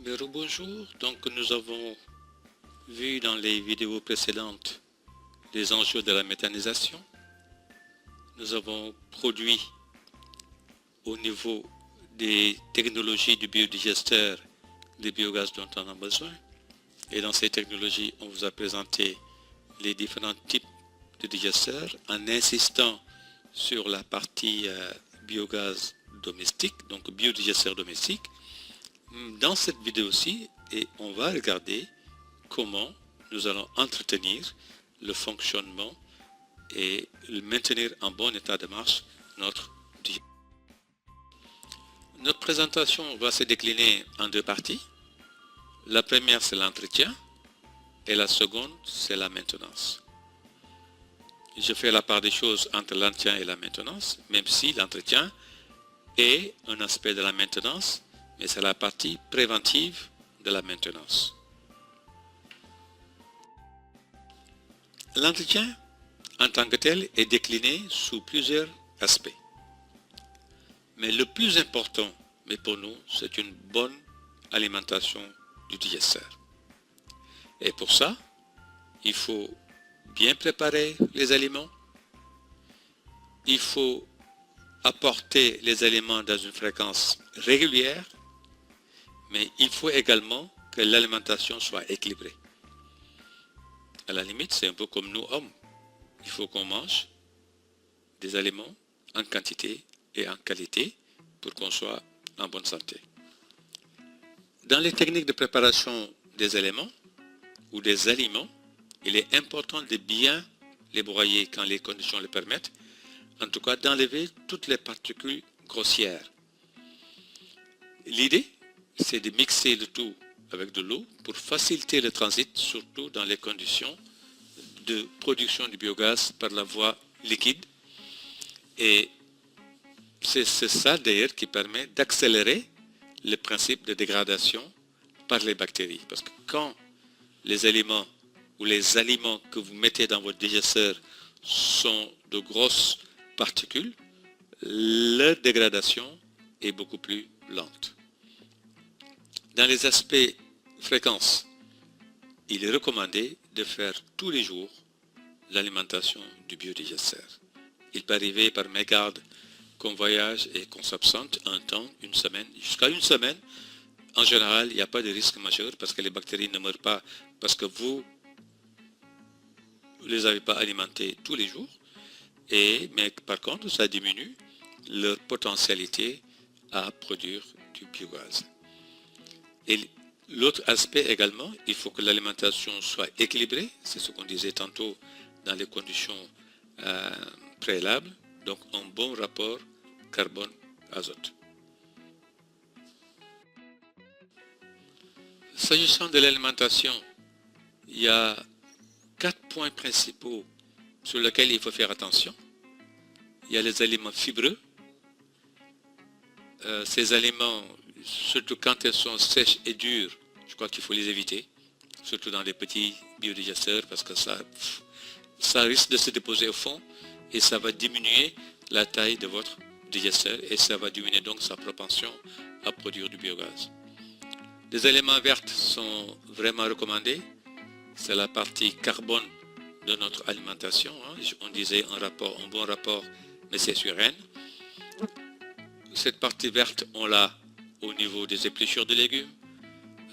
Bonjour, donc nous avons vu dans les vidéos précédentes les enjeux de la méthanisation. Nous avons produit au niveau des technologies du biodigesteur les biogaz dont on a besoin. Et dans ces technologies, on vous a présenté les différents types de digesteurs en insistant sur la partie biogaz domestique, donc biodigesteurs domestiques. Dans cette vidéo-ci, on va regarder comment nous allons entretenir le fonctionnement et maintenir en bon état de marche notre digesteur. Notre présentation va se décliner en deux parties. La première, c'est l'entretien et la seconde, c'est la maintenance. Je fais la part des choses entre l'entretien et la maintenance, même si l'entretien est un aspect de la maintenance, mais c'est la partie préventive de la maintenance. L'entretien, en tant que tel, est décliné sous plusieurs aspects. Mais le plus important, mais pour nous, c'est une bonne alimentation du digesteur. Et pour ça, il faut bien préparer les aliments. Il faut apporter les aliments dans une fréquence régulière, mais il faut également que l'alimentation soit équilibrée. À la limite, c'est un peu comme nous hommes. Il faut qu'on mange des aliments en quantité et en qualité pour qu'on soit en bonne santé. Dans les techniques de préparation des éléments ou des aliments, il est important de bien les broyer quand les conditions le permettent, en tout cas d'enlever toutes les particules grossières. L'idée, c'est de mixer le tout avec de l'eau pour faciliter le transit, surtout dans les conditions de production du biogaz par la voie liquide. Et c'est ça d'ailleurs qui permet d'accélérer le principe de dégradation par les bactéries. Parce que quand les aliments ou les aliments que vous mettez dans votre digesteur sont de grosses particules, leur dégradation est beaucoup plus lente. Dans les aspects fréquence, il est recommandé de faire tous les jours l'alimentation du biodigesteur. Il peut arriver par mégarde qu'on voyage et qu'on s'absente un temps, une semaine, jusqu'à une semaine. En général, il n'y a pas de risque majeur parce que les bactéries ne meurent pas parce que vous ne les avez pas alimentées tous les jours. Mais par contre, ça diminue leur potentialité à produire du biogaz. Et l'autre aspect également, il faut que l'alimentation soit équilibrée, c'est ce qu'on disait tantôt dans les conditions préalables, donc un bon rapport carbone-azote. S'agissant de l'alimentation, il y a 4 points principaux sur lesquels il faut faire attention. Il y a les aliments fibreux. Ces aliments, surtout quand elles sont sèches et dures, je crois qu'il faut les éviter, surtout dans les petits biodigesteurs, parce que ça risque de se déposer au fond et ça va diminuer la taille de votre digesteur et ça va diminuer donc sa propension à produire du biogaz. Les éléments verts sont vraiment recommandés. C'est la partie carbone de notre alimentation. On disait un bon rapport, mais c'est sur N. Cette partie verte, on l'a au niveau des épluchures de légumes,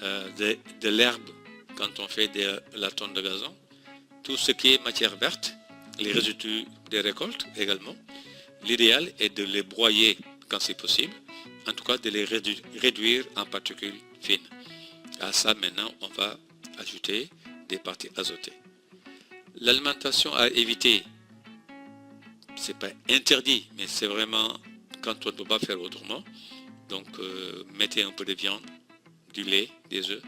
de l'herbe quand on fait de la tonne de gazon, tout ce qui est matière verte, les résidus des récoltes également. L'idéal est de les broyer quand c'est possible, en tout cas de les réduire en particules fines. À ça maintenant on va ajouter des parties azotées. L'alimentation à éviter, c'est pas interdit, mais c'est vraiment quand on ne peut pas faire autrement. Donc mettez un peu de viande, du lait, des œufs.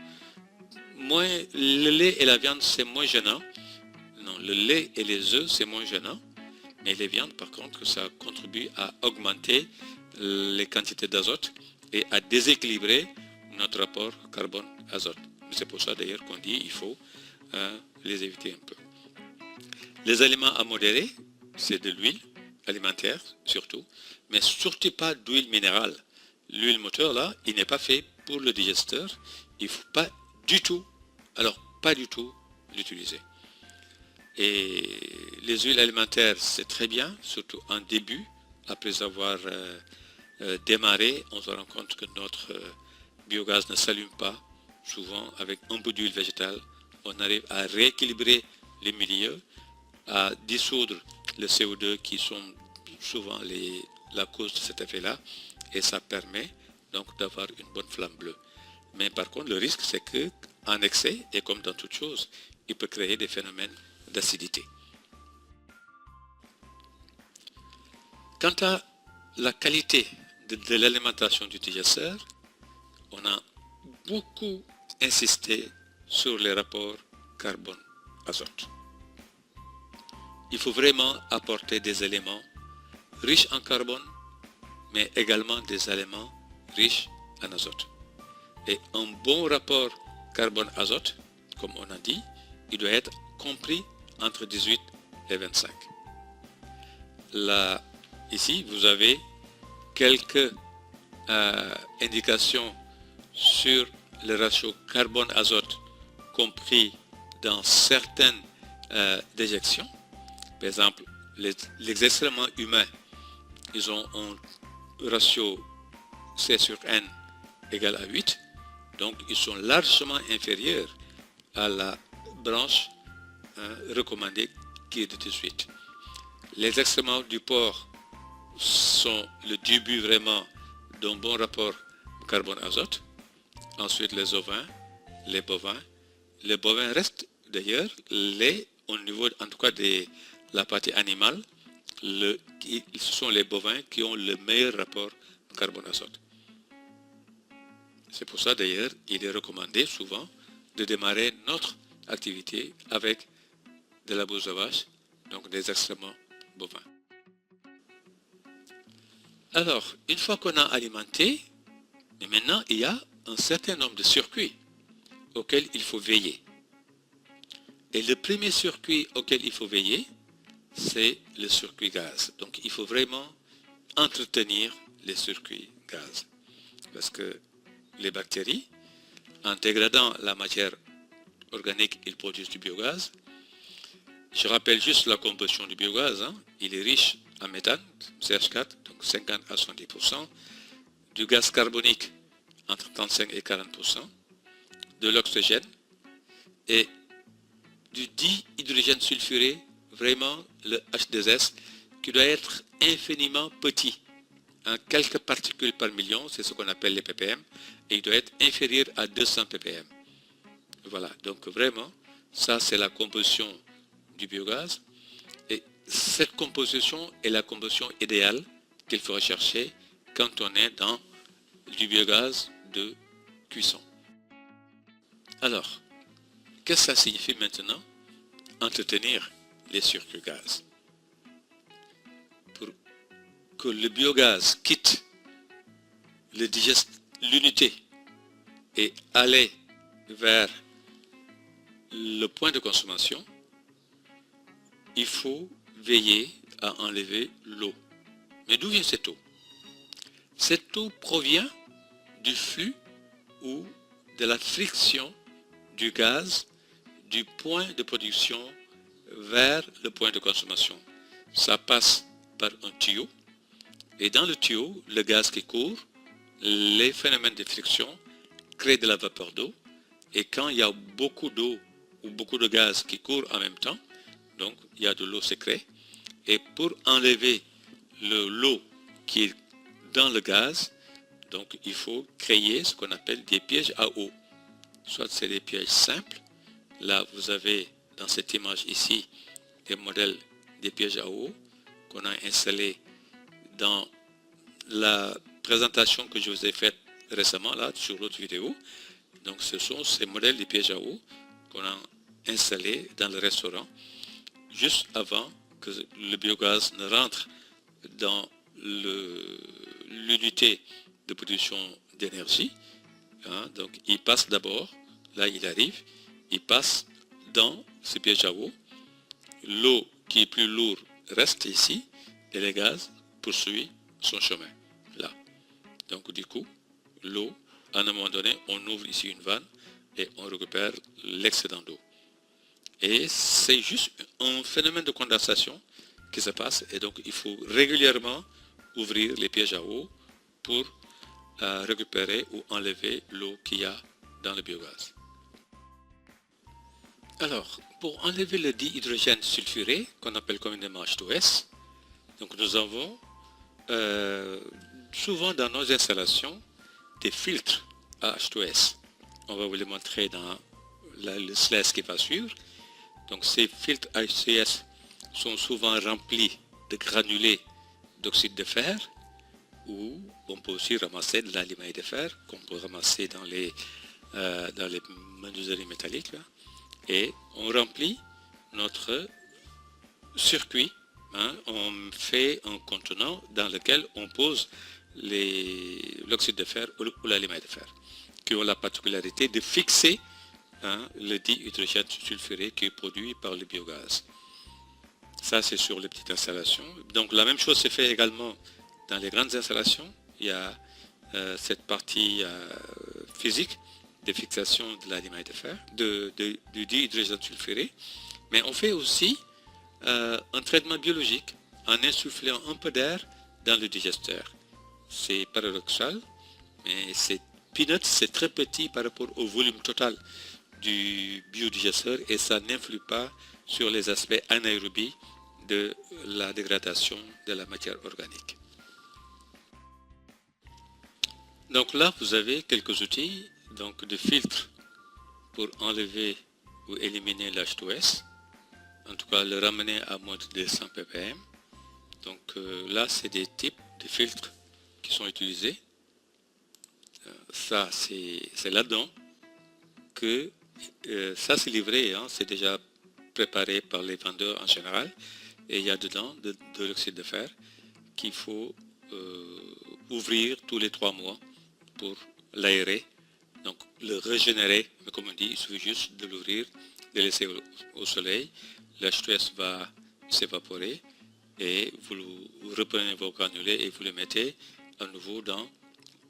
Le lait et la viande c'est moins gênant. Non, le lait et les œufs c'est moins gênant. Mais les viandes par contre ça contribue à augmenter les quantités d'azote et à déséquilibrer notre rapport carbone-azote. C'est pour ça d'ailleurs qu'on dit qu'il faut les éviter un peu. Les aliments à modérer, c'est de l'huile alimentaire surtout, mais surtout pas d'huile minérale. L'huile moteur là, il n'est pas fait pour le digesteur, il ne faut pas du tout, alors pas du tout l'utiliser. Et les huiles alimentaires, c'est très bien, surtout en début, après avoir démarré, on se rend compte que notre biogaz ne s'allume pas. Souvent, avec un peu d'huile végétale, on arrive à rééquilibrer les milieux, à dissoudre le CO2 qui sont souvent la cause de cet effet-là, et ça permet donc d'avoir une bonne flamme bleue. Mais par contre, le risque, c'est que en excès, et comme dans toute chose, il peut créer des phénomènes d'acidité. Quant à la qualité de l'alimentation du digesteur, on a beaucoup insisté sur les rapports carbone-azote. Il faut vraiment apporter des éléments riches en carbone, mais également des éléments riches en azote. Et un bon rapport carbone-azote, comme on a dit, il doit être compris entre 18 et 25. Là, ici, vous avez quelques indications sur le ratio carbone-azote compris dans certaines déjections. Par exemple, les excréments humains, ils ont un ratio C sur N égale à 8, donc ils sont largement inférieurs à la branche recommandée qui est de 18. Les excréments du porc sont le début vraiment d'un bon rapport carbone-azote. Ensuite, les ovins, les bovins. Les bovins restent d'ailleurs au niveau, en tout cas de la partie animale, ce sont les bovins qui ont le meilleur rapport carbone-azote. C'est pour ça d'ailleurs, il est recommandé souvent de démarrer notre activité avec de la bouse de vache, donc des excréments bovins. Alors, une fois qu'on a alimenté, maintenant il y a un certain nombre de circuits auxquels il faut veiller. Et le premier circuit auquel il faut veiller, c'est le circuit gaz. Donc il faut vraiment entretenir les circuits gaz. Parce que les bactéries, en dégradant la matière organique, ils produisent du biogaz. Je rappelle juste la composition du biogaz. Il est riche en méthane, CH4, donc 50 à 70%, du gaz carbonique entre 35 et 40%, de l'oxygène et du dihydrogène sulfuré, vraiment le H2S, qui doit être infiniment petit, en quelques particules par million, c'est ce qu'on appelle les ppm, et il doit être inférieur à 200 ppm. Voilà, donc vraiment, ça c'est la composition du biogaz, et cette composition est la composition idéale qu'il faut rechercher quand on est dans du biogaz de cuisson. Alors, qu'est-ce que ça signifie maintenant? Entretenir les circuits gaz. Pour que le biogaz quitte l'unité et aller vers le point de consommation, il faut veiller à enlever l'eau. Mais d'où vient cette eau? Cette eau provient du flux ou de la friction du gaz du point de production vers le point de consommation. Ça passe par un tuyau et dans le tuyau, le gaz qui court, les phénomènes de friction créent de la vapeur d'eau et quand il y a beaucoup d'eau ou beaucoup de gaz qui courent en même temps, donc il y a de l'eau sécrète et pour enlever l'eau qui est dans le gaz, donc il faut créer ce qu'on appelle des pièges à eau. Soit c'est des pièges simples. Là, vous avez dans cette image ici des modèles des pièges à eau qu'on a installés dans la présentation que je vous ai faite récemment là sur l'autre vidéo. Donc ce sont ces modèles des pièges à eau qu'on a installés dans le restaurant juste avant que le biogaz ne rentre dans l'unité de production d'énergie. Donc il passe d'abord, là il arrive, il passe dans ce piège à eau. L'eau qui est plus lourde reste ici et le gaz poursuit son chemin là. Donc du coup, l'eau à un moment donné, on ouvre ici une vanne et on récupère l'excédent d'eau. Et c'est juste un phénomène de condensation qui se passe, et donc il faut régulièrement ouvrir les pièges à eau pour récupérer ou enlever l'eau qu'il y a dans le biogaz. Alors, pour enlever le dihydrogène sulfuré, qu'on appelle communément H2S, donc nous avons souvent dans nos installations des filtres à H2S. On va vous les montrer dans le slide qui va suivre. Donc ces filtres H2S sont souvent remplis de granulés d'oxyde de fer, ou on peut aussi ramasser de la limaille de fer qu'on peut ramasser dans les menuiseries métalliques là. Et on remplit notre circuit, on fait un contenant dans lequel on pose l'oxyde de fer ou la limaille de fer, qui ont la particularité de fixer le dihydrogène sulfuré qui est produit par le biogaz. Ça, c'est sur les petites installations. Donc la même chose se fait également dans les grandes installations. Il y a cette partie physique de fixation de la limaille de fer, du dihydrogène sulfuré. Mais on fait aussi un traitement biologique en insufflant un peu d'air dans le digesteur. C'est paradoxal, mais c'est peanuts, c'est très petit par rapport au volume total du biodigesteur et ça n'influe pas sur les aspects anaérobies de la dégradation de la matière organique. Donc là, vous avez quelques outils de filtre pour enlever ou éliminer l'H2S, en tout cas le ramener à moins de 200 ppm. Donc là, c'est des types de filtres qui sont utilisés. Ça, c'est là-dedans que ça c'est livré, c'est déjà préparé par les vendeurs en général, et il y a dedans de l'oxyde de fer qu'il faut ouvrir tous les 3 mois pour l'aérer, donc le régénérer. Mais comme on dit, il suffit juste de l'ouvrir, de le laisser au soleil, l'H2S va s'évaporer et vous reprenez vos granulés et vous les mettez à nouveau dans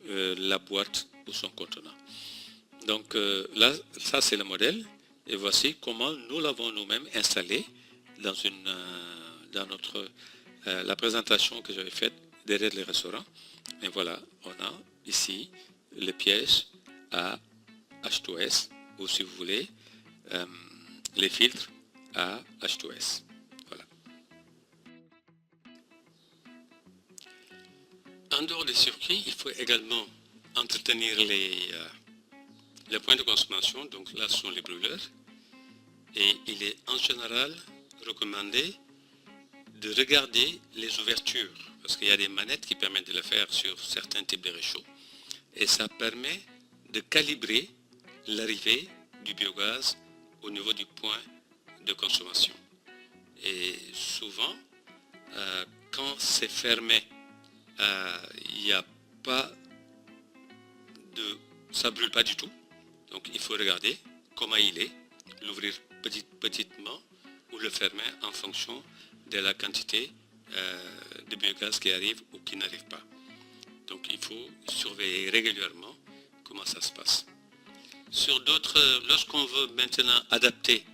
la boîte ou son contenant. Donc là, ça c'est le modèle, et voici comment nous l'avons nous-mêmes installé dans la présentation que j'avais faite derrière les restaurants. Et voilà, on a ici le piège à H2S, ou si vous voulez, les filtres à H2S. Voilà. En dehors des circuits, il faut également entretenir les points de consommation. Donc là, ce sont les brûleurs. Et il est en général recommandé de regarder les ouvertures, parce qu'il y a des manettes qui permettent de le faire sur certains types de réchauds. Et ça permet de calibrer l'arrivée du biogaz au niveau du point de consommation. Et souvent, quand c'est fermé, il n'y a pas ça ne brûle pas du tout. Donc il faut regarder comment il est, l'ouvrir petitement ou le fermer en fonction de la quantité de biogaz qui arrive ou qui n'arrive pas. Donc il faut surveiller régulièrement comment ça se passe. Sur d'autres, lorsqu'on veut maintenant adapter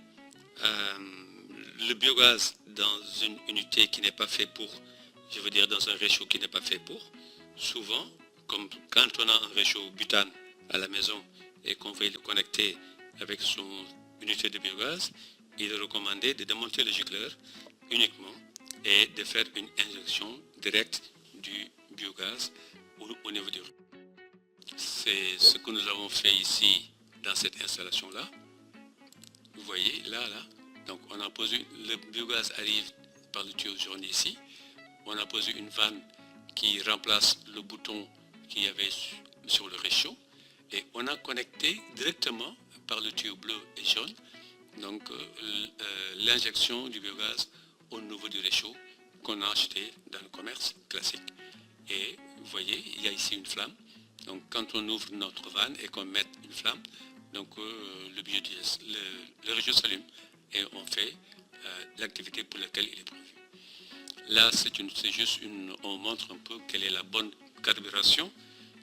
le biogaz dans une unité qui n'est pas fait pour, je veux dire dans un réchaud qui n'est pas fait pour, souvent, comme quand on a un réchaud butane à la maison et qu'on veut le connecter avec son unité de biogaz, il est recommandé de démonter le gicleur uniquement et de faire une injection directe du biogaz au niveau du réchaud. C'est ce que nous avons fait ici dans cette installation-là. Vous voyez, là, donc on a posé, le biogaz arrive par le tuyau jaune ici. On a posé une vanne qui remplace le bouton qu'il y avait sur le réchaud. Et on a connecté directement par le tuyau bleu et jaune, donc l'injection du biogaz au niveau du réchaud qu'on a acheté dans le commerce classique. Et vous voyez, il y a ici une flamme. Donc quand on ouvre notre vanne et qu'on met une flamme, donc le réchaud s'allume et on fait l'activité pour laquelle il est prévu. Là, c'est juste on montre un peu quelle est la bonne carburation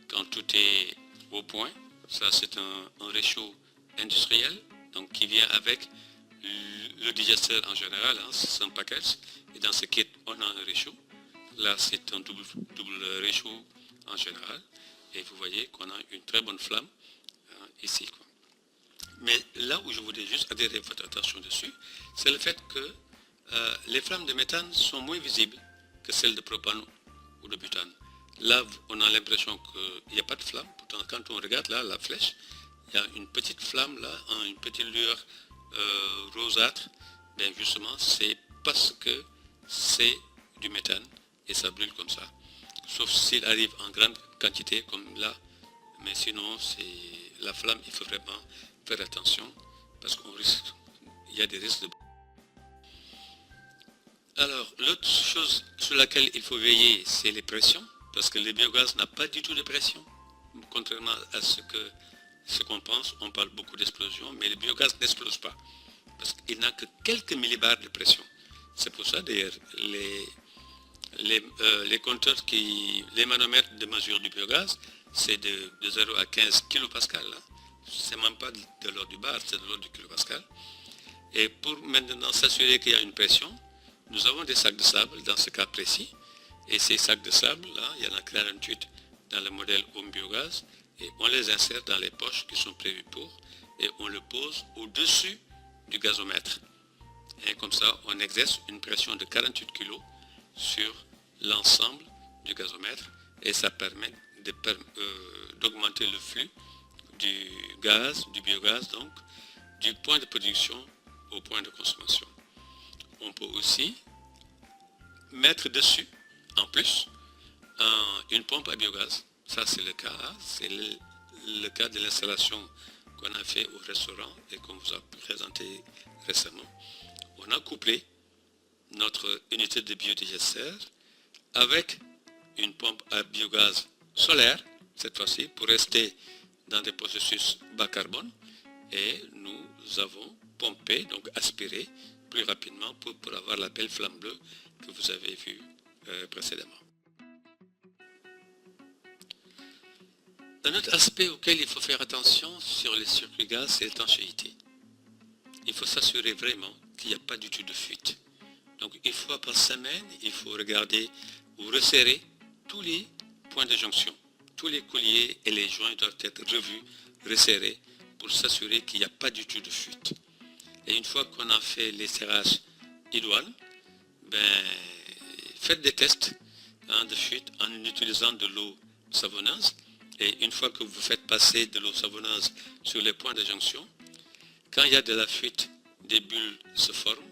quand tout est au point. Ça, c'est un réchaud industriel, donc qui vient avec le digesteur en général, hein, c'est un package. Et dans ce kit, on a un réchaud. Là, c'est un double réchaud en général. Et vous voyez qu'on a une très bonne flamme ici, quoi. Mais là où je voudrais juste attirer votre attention dessus, c'est le fait que les flammes de méthane sont moins visibles que celles de propane ou de butane. Là, on a l'impression qu'il n'y a pas de flamme. Pourtant, quand on regarde là, la flèche, il y a une petite flamme là, une petite lueur rosâtre. Bien justement, c'est parce que c'est du méthane et ça brûle comme ça. Sauf s'il arrive en grande quantité comme là. Mais sinon, c'est la flamme, il faut vraiment faire attention parce qu'on risque, il y a des risques de... Alors, l'autre chose sur laquelle il faut veiller, c'est les pressions, parce que le biogaz n'a pas du tout de pression. Contrairement à ce qu'on pense, on parle beaucoup d'explosion, mais le biogaz n'explose pas, parce qu'il n'a que quelques millibars de pression. C'est pour ça d'ailleurs, les compteurs, les manomètres de mesure du biogaz, c'est de 0 à 15 kPa. C'est même pas de l'ordre du bar, c'est de l'ordre du kilopascal. Et pour maintenant s'assurer qu'il y a une pression, nous avons des sacs de sable dans ce cas précis. Et ces sacs de sable, là, il y en a 48 dans le modèle Home Biogaz. Et on les insère dans les poches qui sont prévues pour. Et on le pose au-dessus du gazomètre. Et comme ça, on exerce une pression de 48 kg sur l'ensemble du gazomètre. Et ça permet d'augmenter le flux du gaz, du biogaz, donc, du point de production au point de consommation. On peut aussi mettre dessus, en plus, une pompe à biogaz. Ça, c'est le cas, c'est le cas de l'installation qu'on a fait au restaurant et qu'on vous a présenté récemment. On a couplé notre unité de biodigesteur avec une pompe à biogaz solaire, cette fois-ci, pour rester dans des processus bas carbone, et nous avons pompé, donc aspiré plus rapidement pour avoir la belle flamme bleue que vous avez vue précédemment. Un autre aspect auquel il faut faire attention sur les circuits gaz, c'est l'étanchéité. Il faut s'assurer vraiment qu'il n'y a pas du tout de fuite. Donc une fois par semaine, il faut regarder ou resserrer tous les points de jonction. Tous les colliers et les joints doivent être revus, resserrés, pour s'assurer qu'il n'y a pas du tout de fuite. Et une fois qu'on a fait les serrages idoines, faites des tests de fuite en utilisant de l'eau savonneuse. Et une fois que vous faites passer de l'eau savonneuse sur les points de jonction, quand il y a de la fuite, des bulles se forment.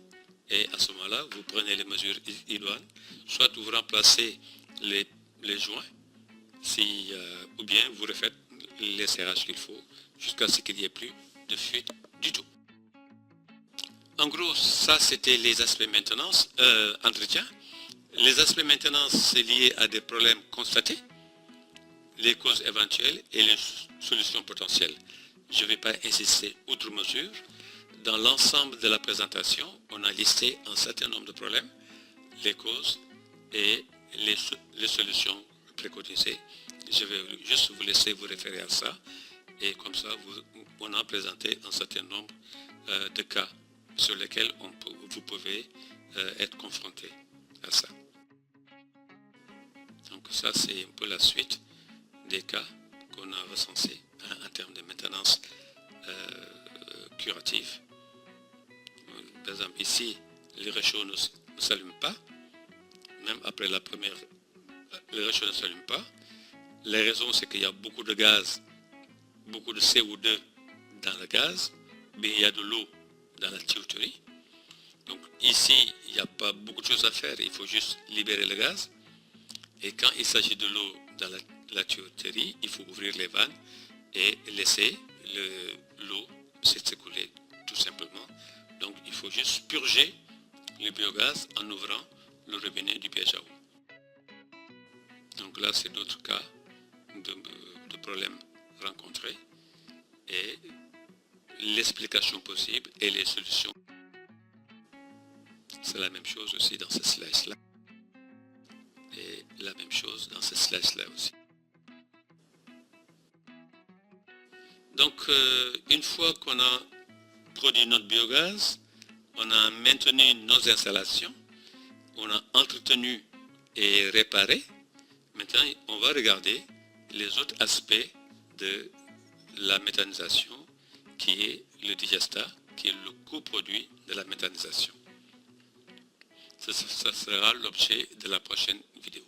Et à ce moment-là, vous prenez les mesures idoines, soit vous remplacez les joints, ou bien vous refaites les serrages qu'il faut, jusqu'à ce qu'il n'y ait plus de fuite du tout. En gros, ça c'était les aspects maintenance, entretien. Les aspects maintenance, c'est lié à des problèmes constatés, les causes éventuelles et les solutions potentielles. Je ne vais pas insister outre mesure. Dans l'ensemble de la présentation, on a listé un certain nombre de problèmes, les causes et les solutions préconisées. Je vais juste vous laisser vous référer à ça. Et comme ça, on a présenté un certain nombre de cas sur lesquels vous pouvez être confronté à ça. Donc ça, c'est un peu la suite des cas qu'on a recensés en termes de maintenance curative. Par exemple, ici, les réchauds ne s'allument pas. Même après la première, les réchauds ne s'allument pas. La raison, c'est qu'il y a beaucoup de gaz, beaucoup de CO2 dans le gaz, mais il y a de l'eau dans la tuyauterie. Donc ici, il n'y a pas beaucoup de choses à faire, il faut juste libérer le gaz. Et quand il s'agit de l'eau dans la tuyauterie, il faut ouvrir les vannes et laisser l'eau s'écouler tout simplement. Donc il faut juste purger le biogaz en ouvrant le robinet du piège à eau. Donc là, c'est d'autres cas de problèmes rencontrés et l'explication possible et les solutions. C'est la même chose aussi dans ce slice-là et la même chose dans ce slice-là aussi. Donc, une fois qu'on a produit notre biogaz, on a maintenu nos installations, on a entretenu et réparé. Maintenant, on va regarder les autres aspects de la méthanisation, qui est le digestat, qui est le coproduit de la méthanisation. Ça sera l'objet de la prochaine vidéo.